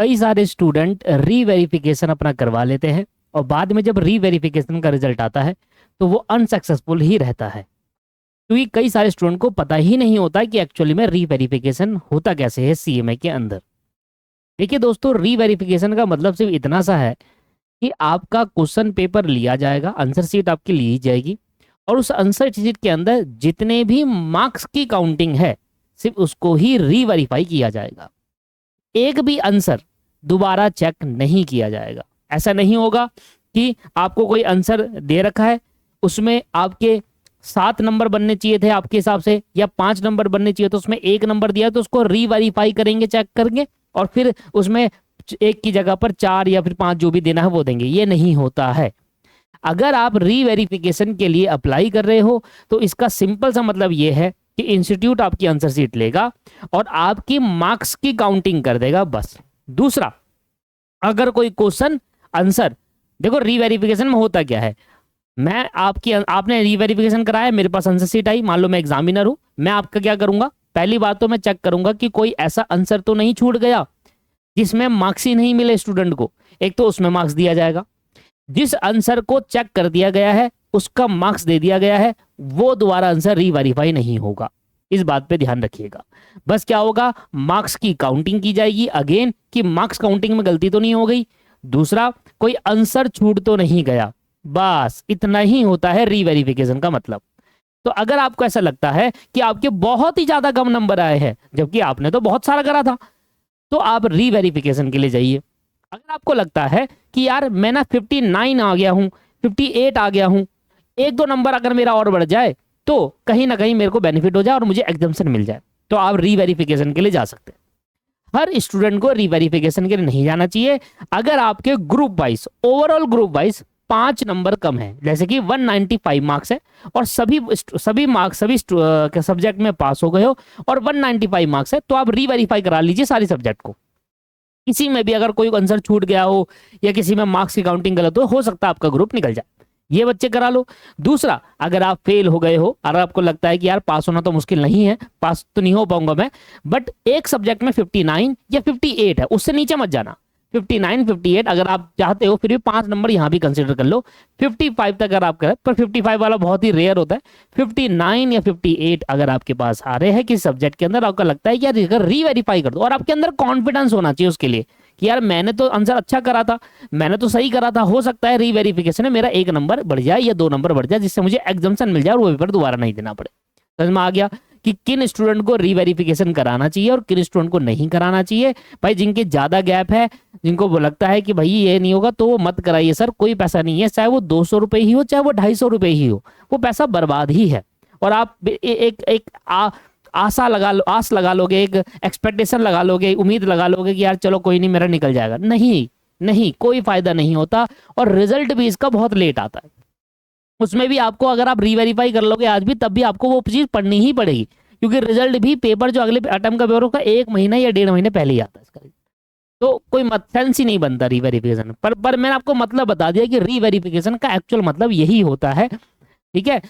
कई सारे student reverification अपना करवा लेते हैं और बाद में जब रीवेरिफिकेशन का रिजल्ट आता है तो वो अनसक्सेसफुल ही रहता है, क्योंकि कई सारे स्टूडेंट को पता ही नहीं होता कि एक्चुअली में रीवेरिफिकेशन होता कैसे है सीएमए के अंदर। देखिए दोस्तों, रीवेरिफिकेशन का मतलब सिर्फ इतना सा है कि आपका क्वेश्चन पेपर लिया जाएगा, आंसर शीट आपकी ली जाएगी और उस आंसर शीट के अंदर जितने भी मार्क्स की काउंटिंग है सिर्फ उसको ही रीवेरीफाई किया जाएगा। एक भी आंसर दोबारा चेक नहीं किया जाएगा। ऐसा नहीं होगा कि आपको कोई आंसर दे रखा है, उसमें आपके 7 नंबर बनने चाहिए थे आपके हिसाब से या 5 नंबर बनने चाहिए, तो उसमें 1 नंबर दिया तो उसको रीवेरीफाई करेंगे, चेक करेंगे और फिर उसमें 1 की जगह पर 4 या फिर 5 जो भी देना है वो देंगे। ये नहीं होता है। अगर आप रीवेरिफिकेशन के लिए अप्लाई कर रहे हो तो इसका सिंपल सा मतलब ये है कि इंस्टीट्यूट आपकी आंसर शीट लेगा और आपकी मार्क्स की काउंटिंग कर देगा, बस। दूसरा, अगर कोई क्वेश्चन आंसर, देखो रीवेरिफिकेशन में होता क्या है, मैं आपने रीवेरिफिकेशन कराया, मेरे पास आंसर शीट आई, मान लो मैं एग्जामिनर हूं, मैं आपका क्या करूंगा, पहली बात तो मैं चेक करूंगा कि कोई ऐसा आंसर तो नहीं छूट गया जिसमें मार्क्स ही नहीं मिले स्टूडेंट को। एक तो उसमें मार्क्स दिया जाएगा, जिस आंसर को चेक कर दिया गया है उसका मार्क्स दे दिया गया है, वो दोबारा आंसर रीवेरीफाई नहीं होगा। इस बात पे ध्यान रखिएगा। बस क्या होगा, मार्क्स की काउंटिंग की जाएगी अगेन कि मार्क्स काउंटिंग में गलती तो नहीं हो गई, दूसरा कोई आंसर छूट तो नहीं गया, बस इतना ही होता है रीवेरिफिकेशन का मतलब। तो अगर आपको ऐसा लगता है कि आपके बहुत ही ज्यादा कम नंबर आए हैं जबकि आपने तो बहुत सारा करा था, तो आप रीवेरिफिकेशन के लिए जाइए। अगर आपको लगता है कि यार मैं ना 59 आ गया हूं, 58 आ गया हूं, 1-2 नंबर अगर मेरा और बढ़ जाए तो कहीं ना कहीं मेरे को बेनिफिट हो जाए और मुझे एग्जाम्शन मिल जाए, तो आप रीवेरिफिकेशन के लिए जा सकते हैं। हर स्टूडेंट को रीवेरिफिकेशन के लिए नहीं जाना चाहिए। अगर आपके group wise, overall group wise 5 number कम है, जैसे कि 195 मार्क्स है और सभी मार्क्स सभी सब्जेक्ट में पास हो गए हो और 195 मार्क्स है, तो आप रीवेरीफाई करा लीजिए सारी सब्जेक्ट को। किसी में भी अगर कोई आंसर छूट गया हो या किसी में मार्क्स की काउंटिंग गलत हो सकता है आपका ग्रुप निकल जाए, ये बच्चे करा लो। दूसरा, अगर आप फेल हो गए हो और आपको लगता है कि यार पास होना तो मुश्किल नहीं है, पास तो नहीं हो पाऊंगा मैं, बट एक सब्जेक्ट में 59 या 58 है, उससे नीचे मत जाना। 59 58 अगर आप चाहते हो फिर भी 5 नंबर यहाँ भी कंसिडर कर लो। 55 तक अगर आप करें, पर 55 वाला बहुत ही रेयर होता है। 59 या 58 अगर आपके पास आ रहे हैं किसी सब्जेक्ट के अंदर, आपको लगता है कि यार अगर रीवेरीफाई कर दो, और आपके अंदर कॉन्फिडेंस होना चाहिए उसके लिए कि यार मैंने तो आंसर अच्छा करा था, मैंने तो सही करा था, हो सकता है रीवेरिफिकेशन में मेरा 1 नंबर बढ़ जाए या 2 नंबर बढ़ जाए जिससे मुझे एग्जाम्शन मिल जाए और वो पेपर दोबारा नहीं देना पड़े। समझ में आ गया कि किन स्टूडेंट को रीवेरिफिकेशन कराना चाहिए और किन स्टूडेंट को नहीं कराना चाहिए। भाई जिनके ज्यादा गैप है, जिनको लगता है कि भाई ये नहीं होगा, तो वो मत कराइए सर, कोई पैसा नहीं है, चाहे वो 200 रुपए ही हो चाहे वो 250 रुपए ही हो, वो पैसा बर्बाद ही है। और आप आस लगा लोगे, एक एक्सपेक्टेशन लगा लोगे, उम्मीद लगा लोगे कि यार चलो कोई नहीं मेरा निकल जाएगा, नहीं नहीं, कोई फायदा नहीं होता और रिजल्ट भी इसका बहुत लेट आता है। उसमें भी आपको अगर आप रीवेरीफाई कर लोगे आज भी, तब भी आपको वो चीज पढ़नी ही पड़ेगी, क्योंकि रिजल्ट भी पेपर जो अगले अटेम्प्ट का पेपर होगा 1 महीना या 1.5 महीने पहले ही आता है इसका। तो कोई सेंस ही नहीं बनता रीवेरिफिकेशन पर मैंने आपको मतलब बता दिया कि रीवेरिफिकेशन का एक्चुअल मतलब यही होता है, ठीक है,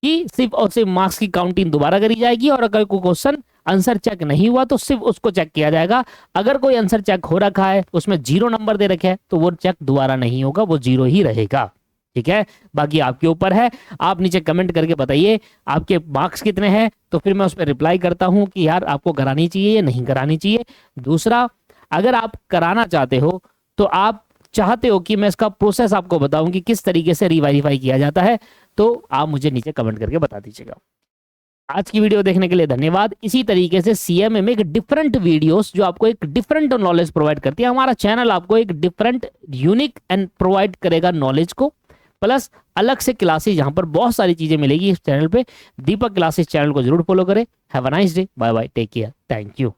कि सिर्फ और सिर्फ मार्क्स की काउंटिंग दोबारा करी जाएगी और अगर कोई क्वेश्चन आंसर चेक नहीं हुआ तो सिर्फ उसको चेक किया जाएगा। अगर कोई आंसर चेक हो रखा है, उसमें 0 नंबर दे रखे हैं, तो वो चेक दोबारा नहीं होगा, वो 0 ही रहेगा, ठीक है। बाकी आपके ऊपर है, आप नीचे कमेंट करके बताइए आपके मार्क्स कितने हैं, तो फिर मैं उस पर रिप्लाई करता हूं कि यार आपको करानी चाहिए या नहीं करानी चाहिए। दूसरा, अगर आप कराना चाहते हो तो आप चाहते हो कि मैं इसका प्रोसेस आपको बताऊं कि किस तरीके से रीवेरीफाई किया जाता है, तो आप मुझे नीचे कमेंट करके बता दीजिएगा। आज की वीडियो देखने के लिए धन्यवाद। इसी तरीके से सीएमए में एक डिफरेंट वीडियोस जो आपको एक डिफरेंट नॉलेज प्रोवाइड करती है, हमारा चैनल आपको एक डिफरेंट यूनिक एंड प्रोवाइड करेगा नॉलेज को, प्लस अलग से क्लासेस जहां पर बहुत सारी चीजें मिलेगी इस चैनल पे। दीपक क्लासेस चैनल को जरूर फॉलो करें। Have a nice day, bye bye, take care, thank you.